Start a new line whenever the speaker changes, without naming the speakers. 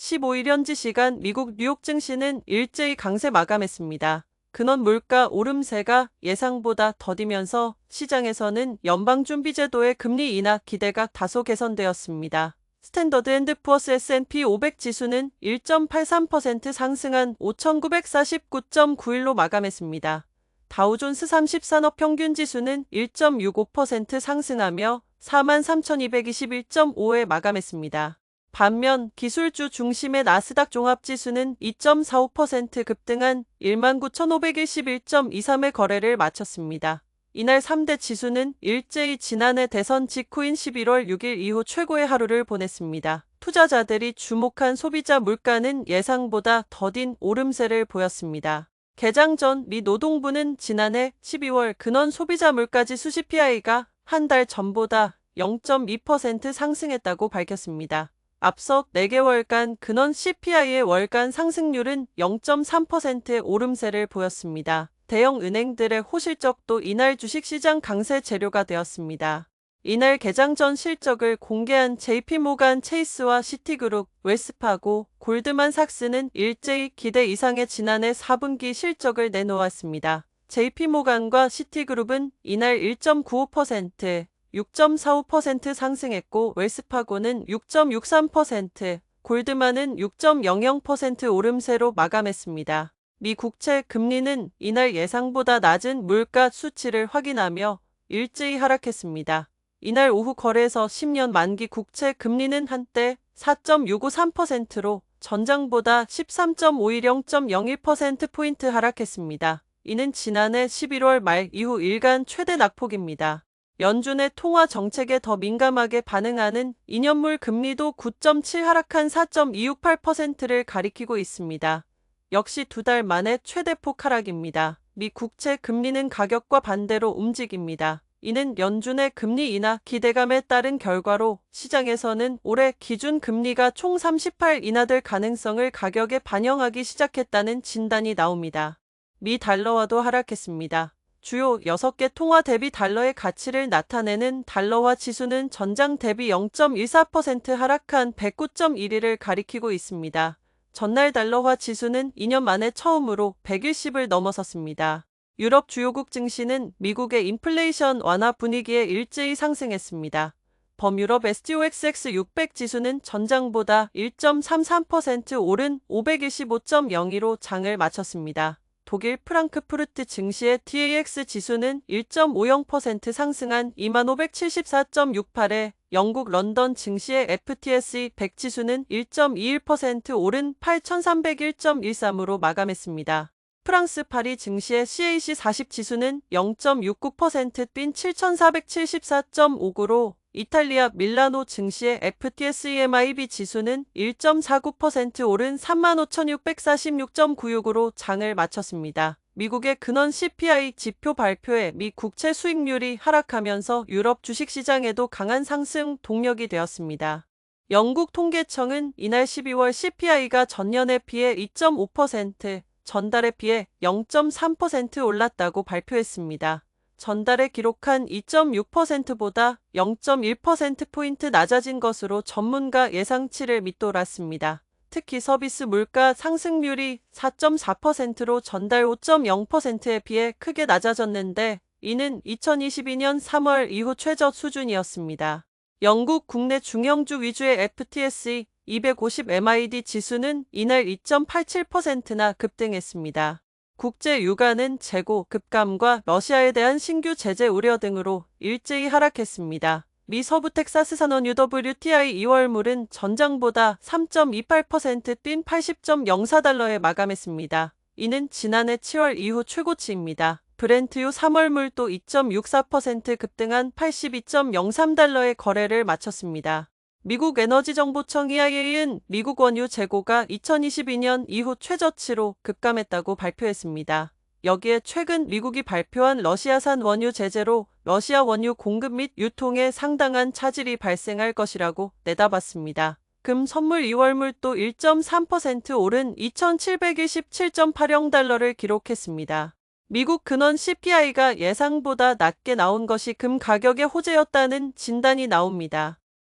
15일 현지 시간 미국 뉴욕 증시는 일제히 강세 마감했습니다. 근원 물가 오름세가 예상보다 더디면서 시장에서는 연방준비제도의 금리 인하 기대가 다소 개선되었습니다. 스탠더드 앤드 푸어스 S&P 500 지수는 1.83% 상승한 5,949.91로 마감했습니다. 다우존스 30 산업평균 지수는 1.65% 상승하며 43,221.5에 마감했습니다. 반면 기술주 중심의 나스닥 종합지수는 2.45% 급등한 19,511.23의 거래를 마쳤습니다. 이날 3대 지수는 일제히 지난해 대선 직후인 11월 6일 이후 최고의 하루를 보냈습니다. 투자자들이 주목한 소비자 물가는 예상보다 더딘 오름세를 보였습니다. 개장 전 미 노동부는 지난해 12월 근원 소비자 물가지수 CPI가 한 달 전보다 0.2% 상승했다고 밝혔습니다. 앞서 4개월간 근원 CPI의 월간 상승률은 0.3%의 오름세를 보였습니다. 대형 은행들의 호실적도 이날 주식시장 강세 재료가 되었습니다. 이날 개장 전 실적을 공개한 JP모간 체이스와 시티그룹, 웰스파고, 골드만삭스는 일제히 기대 이상의 지난해 4분기 실적을 내놓았습니다. JP모간과 시티그룹은 이날 1.95%, 6.45% 상승했고 웰스파고는 6.63%, 골드만은 6.00% 오름세로 마감했습니다. 미 국채 금리는 이날 예상보다 낮은 물가 수치를 확인하며 일제히 하락했습니다. 이날 오후 거래소 10년 만기 국채 금리는 한때 4.653%로 전장보다 13.510 0.01%포인트 하락했습니다. 이는 지난해 11월 말 이후 일간 최대 낙폭입니다. 연준의 통화 정책에 더 민감하게 반응하는 2년물 금리도 9.7 하락한 4.268%를 가리키고 있습니다. 역시 2달 만에 최대폭 하락입니다. 미 국채 금리는 가격과 반대로 움직입니다. 이는 연준의 금리 인하 기대감에 따른 결과로 시장에서는 올해 기준 금리가 총 38 인하될 가능성을 가격에 반영하기 시작했다는 진단이 나옵니다. 미 달러화도 하락했습니다. 주요 6개 통화 대비 달러의 가치를 나타내는 달러화 지수는 전장 대비 0.14% 하락한 109.1을 가리키고 있습니다. 전날 달러화 지수는 2년 만에 처음으로 110을 넘어섰습니다. 유럽 주요국 증시는 미국의 인플레이션 완화 분위기에 일제히 상승했습니다. 범유럽 STOXX 600 지수는 전장보다 1.33% 오른 515.02로 장을 마쳤습니다. 독일 프랑크푸르트 증시의 DAX 지수는 1.50% 상승한 2574.68에 영국 런던 증시의 FTSE 100 지수는 1.21% 오른 8301.13으로 마감했습니다. 프랑스 파리 증시의 CAC 40 지수는 0.69% 뛴 7474.59로 이탈리아 밀라노 증시의 FTSE MIB 지수는 1.49% 오른 35,646.96으로 장을 마쳤습니다. 미국의 근원 CPI 지표 발표에 미 국채 수익률이 하락하면서 유럽 주식시장에도 강한 상승 동력이 되었습니다. 영국 통계청은 이날 12월 CPI가 전년에 비해 2.5%, 전달에 비해 0.3% 올랐다고 발표했습니다. 전달에 기록한 2.6%보다 0.1%포인트 낮아진 것으로 전문가 예상치를 밑돌았습니다. 특히 서비스 물가 상승률이 4.4%로 전달 5.0%에 비해 크게 낮아졌는데 이는 2022년 3월 이후 최저 수준이었습니다. 영국 국내 중형주 위주의 FTSE 250 MID 지수는 이날 2.87%나 급등했습니다. 국제 유가는 재고 급감과 러시아에 대한 신규 제재 우려 등으로 일제히 하락했습니다. 미 서부 텍사스 산원 UWTI 2월물은 전장보다 3.28% 뛴 80.04달러에 마감했습니다. 이는 지난해 7월 이후 최고치입니다. 브렌트유 3월물도 2.64% 급등한 82.03달러의 거래를 마쳤습니다. 미국 에너지정보청 EIA는 미국 원유 재고가 2022년 이후 최저치로 급감했다고 발표했습니다. 여기에 최근 미국이 발표한 러시아산 원유 제재로 러시아 원유 공급 및 유통에 상당한 차질이 발생할 것이라고 내다봤습니다. 금 선물 2월물도 1.3% 오른 2,727.80달러를 기록했습니다. 미국 근원 CPI가 예상보다 낮게 나온 것이 금 가격의 호재였다는 진단이 나옵니다.